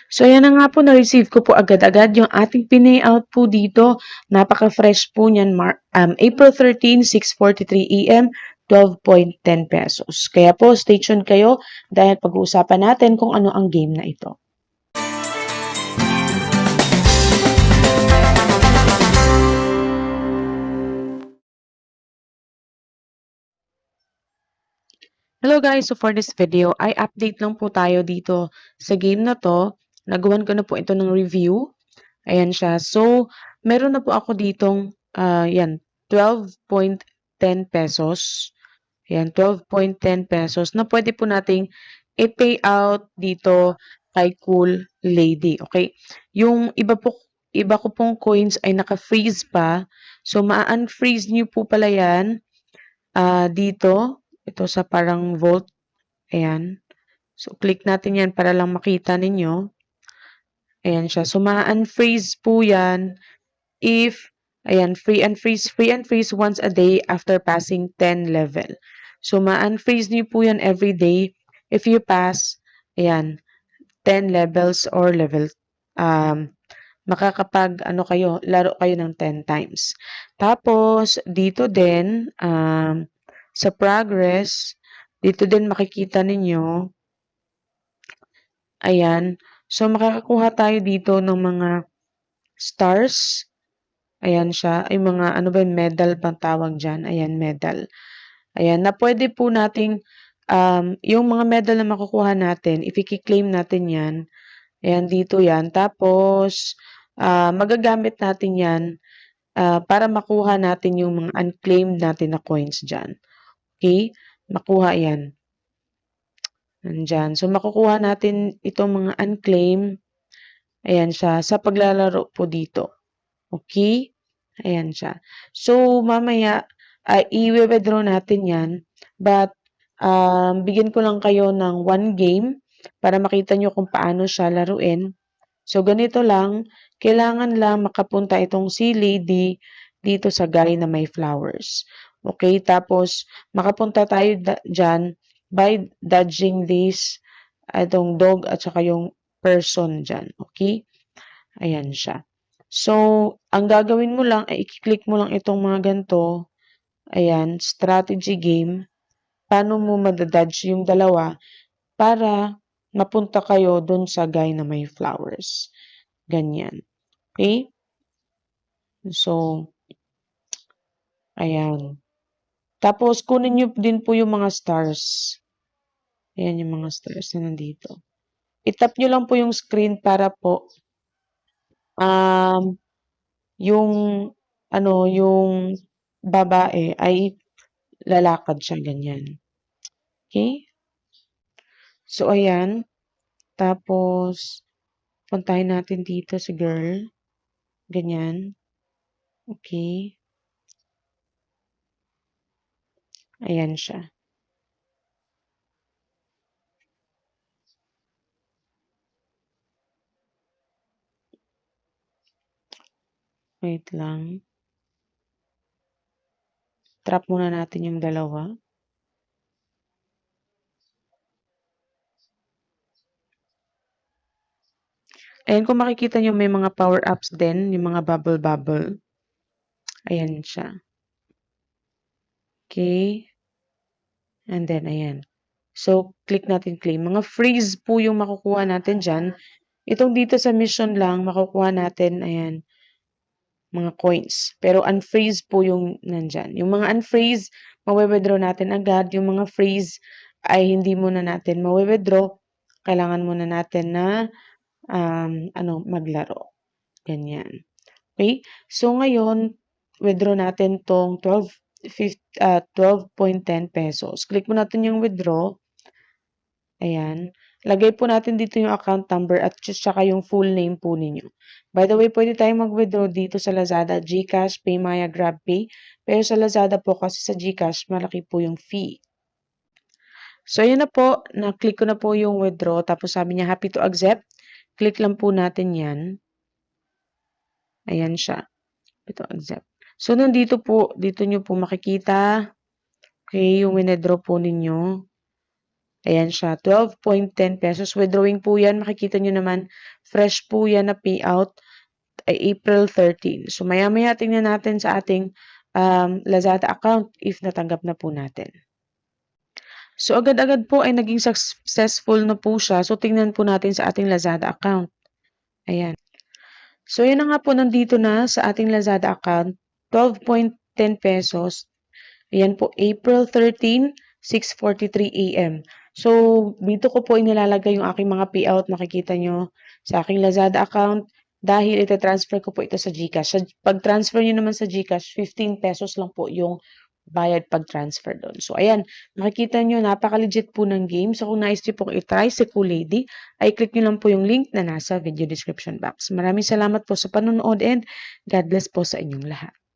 So, ayan na nga po, na-receive ko po agad-agad yung ating pinayout po dito. Napaka-fresh po niyan, April 13, 6:43 AM, 12.10 pesos. Kaya po, stay tuned kayo dahil pag-uusapan natin kung ano ang game na ito. Hello guys! So for this video, ay update lang po tayo dito sa game na to. Nagawan ko na po ito ng review. Ayan siya. So, meron na po ako ditong, yan, 12.10 pesos. Ayan, 12.10 pesos na pwede po nating i-pay out dito kay Cool Lady. Okay? Yung iba ko pong coins ay naka-freeze pa. So, ma-unfreeze nyo po pala yan dito. Ito sa parang vault. Ayan. So, click natin yan para lang makita ninyo. Ayan siya. So, ma-unfreeze po yan if, ayan, free and freeze once a day after passing 10 level. So, ma-unfreeze niyo po yan every day if you pass, ayan, 10 levels or laro kayo ng 10 times. Tapos, dito din, sa progress, dito din makikita ninyo, ayan, so makakakuha tayo dito ng mga stars. Ayan siya, ay mga ano ba medal bang tawag diyan? Ayan, medal. Ayan, na pwede po nating yung mga medal na makukuha natin, claim natin 'yan. Ayan, dito 'yan. Tapos magagamit natin 'yan para makuha natin yung mga unclaimed natin na coins diyan. Okay? Makuha 'yan. Nandiyan. So makukuha natin itong mga unclaimed. Ayan siya sa paglalaro po dito. Okay? Ayan siya. So, mamaya, i-withdraw natin yan. But, bigyan ko lang kayo ng 1 game para makita nyo kung paano siya laruin. So, ganito lang. Kailangan lang makapunta itong si Lady dito sa guy na may flowers. Okay? Tapos, makapunta tayo dyan by dodging this, itong dog at saka yung person dyan. Okay? Ayan siya. So, ang gagawin mo lang ay i-click mo lang itong mga ganito. Ayan, strategy game. Paano mo madadodge yung dalawa para mapunta kayo dun sa guy na may flowers. Ganyan. Okay? So, ayan. Tapos, kunin nyo din po yung mga stars. Ayan yung mga stars na nandito. I-tap nyo lang po yung screen para po yung yung babae ay lalakad siya ganyan. Okay? So, ayan. Tapos, puntahin natin dito si girl. Ganyan. Okay. Ayan siya. Wait lang. Trap muna natin yung dalawa. Ayan, kung makikita nyo, may mga power-ups din, yung mga bubble-bubble. Ayan siya. Okay. And then, ayan. So, click natin claim. Mga freeze po yung makukuha natin dyan. Itong dito sa mission lang, makukuha natin, ayan, mga coins. Pero unfreeze po yung nandyan. Yung mga unfreeze, mawe-withdraw natin agad. Yung mga freeze ay hindi muna natin mawe-withdraw. Kailangan muna natin na maglaro. Ganyan. Okay? So, ngayon, withdraw natin tong 12.10 pesos. Click mo natin yung withdraw. Ayan. Lagay po natin dito yung account number at saka yung full name po ninyo. By the way, pwede tayong mag-withdraw dito sa Lazada, GCash, PayMaya, GrabPay. Pero sa Lazada po kasi sa GCash, malaki po yung fee. So, yun na po. Na-click ko na po yung withdraw. Tapos sabi niya, happy to accept. Click lang po natin yan. Ayan siya. Happy to accept. So, nandito po, dito nyo po makikita. Okay, yung withdraw po ninyo. Ayan siya, 12.10 pesos. Withdrawing po yan. Makikita nyo naman, fresh po yan na payout ay April 13. So, maya-maya tingnan natin sa ating Lazada account if natanggap na po natin. So, agad-agad po ay naging successful na po siya. So, tingnan po natin sa ating Lazada account. Ayan. So, yun na nga po, nandito na sa ating Lazada account, 12.10 pesos. Ayan po, April 13, 6:43 AM. So, dito ko po inilalagay yung aking mga payout, makikita nyo sa aking Lazada account dahil ite-transfer ko po ito sa GCash. Pag-transfer nyo naman sa GCash, 15 pesos lang po yung bayad pag-transfer doon. So, ayan, makikita nyo, napaka-legit po ng game. So, kung nais nyo pong itry si Cool Lady, ay click nyo lang po yung link na nasa video description box. Maraming salamat po sa panonood and God bless po sa inyong lahat.